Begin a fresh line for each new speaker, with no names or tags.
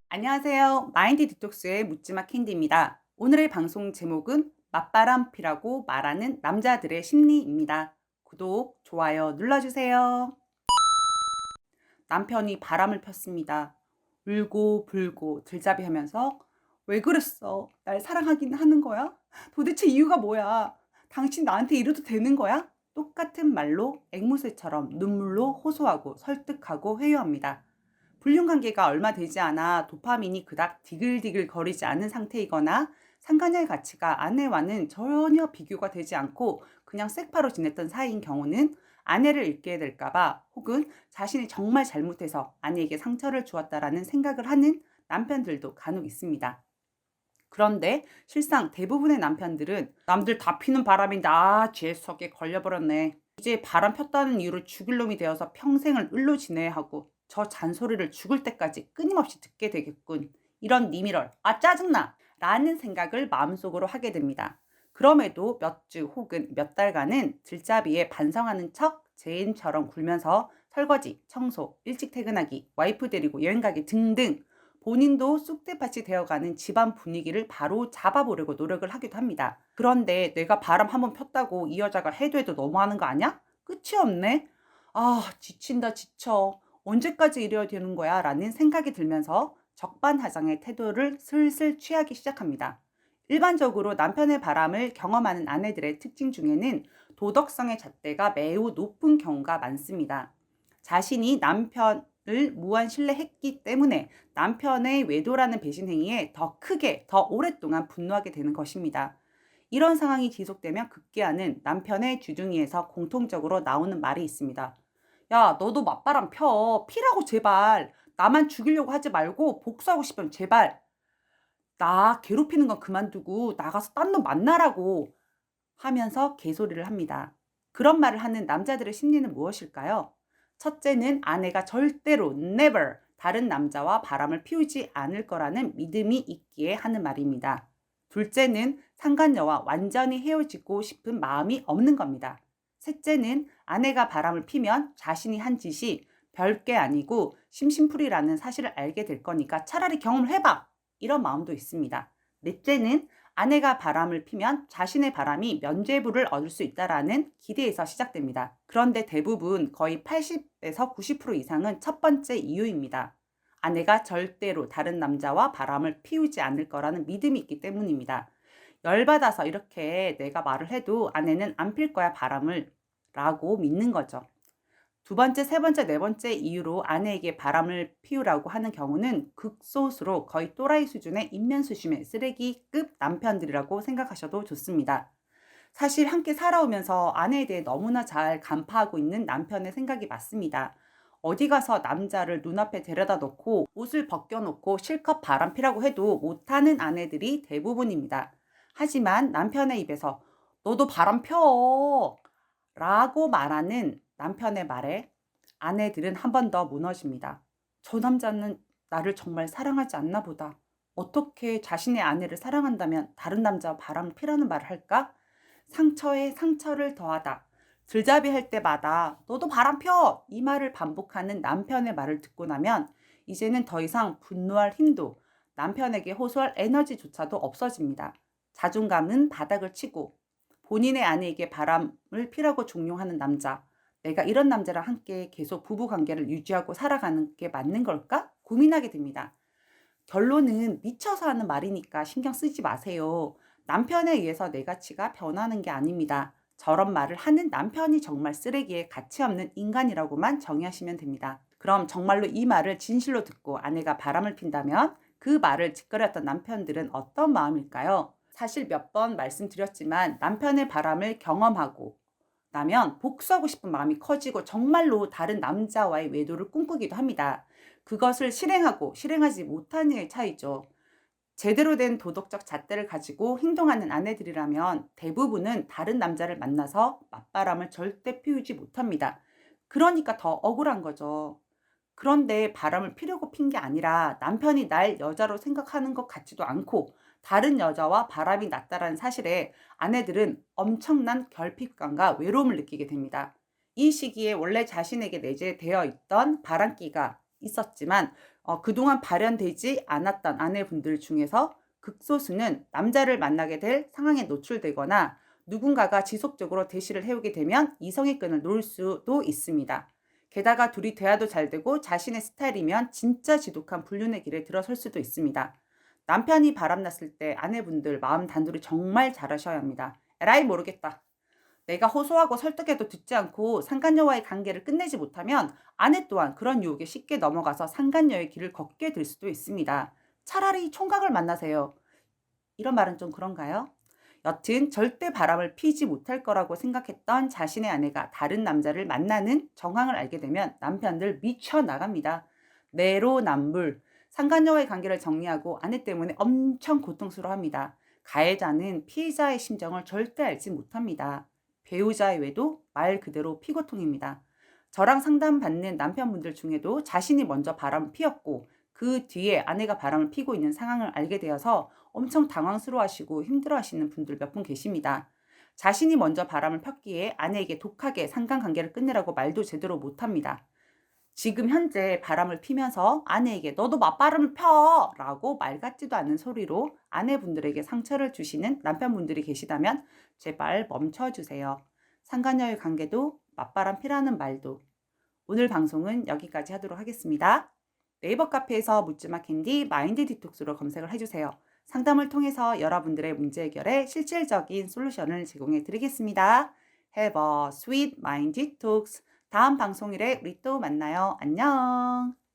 안녕하세요. 마인드 디톡스의 묻지마 캔디입니다. 오늘의 방송 제목은 맞바람 피라고 말하는 남자들의 심리입니다. 구독, 좋아요 눌러주세요. 남편이 바람을 폈습니다. 울고 불고 들잡이 하면서 왜 그랬어? 날 사랑하긴 하는 거야? 도대체 이유가 뭐야? 당신 나한테 이래도 되는 거야? 똑같은 말로 앵무새처럼 눈물로 호소하고 설득하고 회유합니다. 불륜관계가 얼마 되지 않아 도파민이 그닥 디글디글 거리지 않은 상태이거나 상간의 가치가 아내와는 전혀 비교가 되지 않고 그냥 섹파로 지냈던 사이인 경우는 아내를 잃게 될까봐 혹은 자신이 정말 잘못해서 아내에게 상처를 주었다라는 생각을 하는 남편들도 간혹 있습니다. 그런데 실상 대부분의 남편들은 남들 다 피는 바람이 나 죄석에 걸려버렸네. 이제 바람 폈다는 이유로 죽일 놈이 되어서 평생을 을로 지내야 하고 저 잔소리를 죽을 때까지 끊임없이 듣게 되겠군. 이런 니미럴, 아 짜증나! 라는 생각을 마음속으로 하게 됩니다. 그럼에도 몇 주 혹은 몇 달간은 들잡이에 반성하는 척 제인처럼 굴면서 설거지, 청소, 일찍 퇴근하기, 와이프 데리고 여행 가기 등등 본인도 쑥대밭이 되어가는 집안 분위기를 바로 잡아보려고 노력을 하기도 합니다. 그런데 내가 바람 한번 폈다고 이 여자가 해도 해도 너무하는 거 아니야? 끝이 없네? 아, 지친다 지쳐. 언제까지 이래야 되는 거야? 라는 생각이 들면서 적반하장의 태도를 슬슬 취하기 시작합니다. 일반적으로 남편의 바람을 경험하는 아내들의 특징 중에는 도덕성의 잣대가 매우 높은 경우가 많습니다. 자신이 남편을 무한 신뢰했기 때문에 남편의 외도라는 배신 행위에 더 크게, 더 오랫동안 분노하게 되는 것입니다. 이런 상황이 지속되면 급기야는 남편의 주둥이에서 공통적으로 나오는 말이 있습니다. 야, 너도 맞바람 펴. 피라고 제발. 나만 죽이려고 하지 말고 복수하고 싶으면 제발. 나 괴롭히는 건 그만두고 나가서 딴 놈 만나라고 하면서 개소리를 합니다. 그런 말을 하는 남자들의 심리는 무엇일까요? 첫째는 아내가 절대로 never 다른 남자와 바람을 피우지 않을 거라는 믿음이 있기에 하는 말입니다. 둘째는 상간녀와 완전히 헤어지고 싶은 마음이 없는 겁니다. 셋째는 아내가 바람을 피면 자신이 한 짓이 별게 아니고 심심풀이라는 사실을 알게 될 거니까 차라리 경험을 해봐! 이런 마음도 있습니다. 넷째는 아내가 바람을 피면 자신의 바람이 면죄부를 얻을 수 있다라는 기대에서 시작됩니다. 그런데 대부분 거의 80에서 90% 이상은 첫 번째 이유입니다. 아내가 절대로 다른 남자와 바람을 피우지 않을 거라는 믿음이 있기 때문입니다. 열받아서 이렇게 내가 말을 해도 아내는 안 필 거야 바람을 라고 믿는 거죠. 두 번째, 세 번째, 네 번째 이유로 아내에게 바람을 피우라고 하는 경우는 극소수로 거의 또라이 수준의 인면수심의 쓰레기급 남편들이라고 생각하셔도 좋습니다. 사실 함께 살아오면서 아내에 대해 너무나 잘 간파하고 있는 남편의 생각이 맞습니다. 어디 가서 남자를 눈앞에 데려다 놓고 옷을 벗겨놓고 실컷 바람 피라고 해도 못하는 아내들이 대부분입니다. 하지만 남편의 입에서 너도 바람 펴! 라고 말하는 남편의 말에 아내들은 한 번 더 무너집니다. 저 남자는 나를 정말 사랑하지 않나 보다. 어떻게 자신의 아내를 사랑한다면 다른 남자와 바람을 피라는 말을 할까? 상처에 상처를 더하다. 들잡이 할 때마다 너도 바람 펴! 이 말을 반복하는 남편의 말을 듣고 나면 이제는 더 이상 분노할 힘도 남편에게 호소할 에너지조차도 없어집니다. 자존감은 바닥을 치고 본인의 아내에게 바람을 피라고 종용하는 남자. 내가 이런 남자랑 함께 계속 부부관계를 유지하고 살아가는 게 맞는 걸까? 고민하게 됩니다. 결론은 미쳐서 하는 말이니까 신경 쓰지 마세요. 남편에 의해서 내 가치가 변하는 게 아닙니다. 저런 말을 하는 남편이 정말 쓰레기에 가치 없는 인간이라고만 정의하시면 됩니다. 그럼 정말로 이 말을 진실로 듣고 아내가 바람을 핀다면 그 말을 짓거렸던 남편들은 어떤 마음일까요? 사실 몇 번 말씀드렸지만 남편의 바람을 경험하고 나면 복수하고 싶은 마음이 커지고 정말로 다른 남자와의 외도를 꿈꾸기도 합니다. 그것을 실행하고 실행하지 못하느냐의 차이죠. 제대로 된 도덕적 잣대를 가지고 행동하는 아내들이라면 대부분은 다른 남자를 만나서 맞바람을 절대 피우지 못합니다. 그러니까 더 억울한 거죠. 그런데 바람을 피려고 핀 게 아니라 남편이 날 여자로 생각하는 것 같지도 않고 다른 여자와 바람이 났다라는 사실에 아내들은 엄청난 결핍감과 외로움을 느끼게 됩니다. 이 시기에 원래 자신에게 내재되어 있던 바람기가 있었지만 그동안 발현되지 않았던 아내분들 중에서 극소수는 남자를 만나게 될 상황에 노출되거나 누군가가 지속적으로 대시를 해오게 되면 이성의 끈을 놓을 수도 있습니다. 게다가 둘이 대화도 잘 되고 자신의 스타일이면 진짜 지독한 불륜의 길에 들어설 수도 있습니다. 남편이 바람났을 때 아내분들 마음 단둘이 정말 잘하셔야 합니다. 에라이 모르겠다. 내가 호소하고 설득해도 듣지 않고 상간녀와의 관계를 끝내지 못하면 아내 또한 그런 유혹에 쉽게 넘어가서 상간녀의 길을 걷게 될 수도 있습니다. 차라리 총각을 만나세요. 이런 말은 좀 그런가요? 여튼 절대 바람을 피지 못할 거라고 생각했던 자신의 아내가 다른 남자를 만나는 정황을 알게 되면 남편들 미쳐 나갑니다. 내로남불. 상간녀와의 관계를 정리하고 아내 때문에 엄청 고통스러워합니다. 가해자는 피해자의 심정을 절대 알지 못합니다. 배우자의 외도 말 그대로 피고통입니다. 저랑 상담받는 남편분들 중에도 자신이 먼저 바람을 피웠고 그 뒤에 아내가 바람을 피고 있는 상황을 알게 되어서 엄청 당황스러워하시고 힘들어하시는 분들 몇 분 계십니다. 자신이 먼저 바람을 폈기에 아내에게 독하게 상간관계를 끝내라고 말도 제대로 못합니다. 지금 현재 바람을 피면서 아내에게 너도 맞바람을 펴! 라고 말 같지도 않은 소리로 아내분들에게 상처를 주시는 남편분들이 계시다면 제발 멈춰주세요. 상간녀의 관계도 맞바람 피라는 말도. 오늘 방송은 여기까지 하도록 하겠습니다. 네이버 카페에서 묻지마 캔디 마인드 디톡스로 검색을 해주세요. 상담을 통해서 여러분들의 문제 해결에 실질적인 솔루션을 제공해 드리겠습니다. Have a sweet mind detox. 다음 방송일에 우리 또 만나요. 안녕.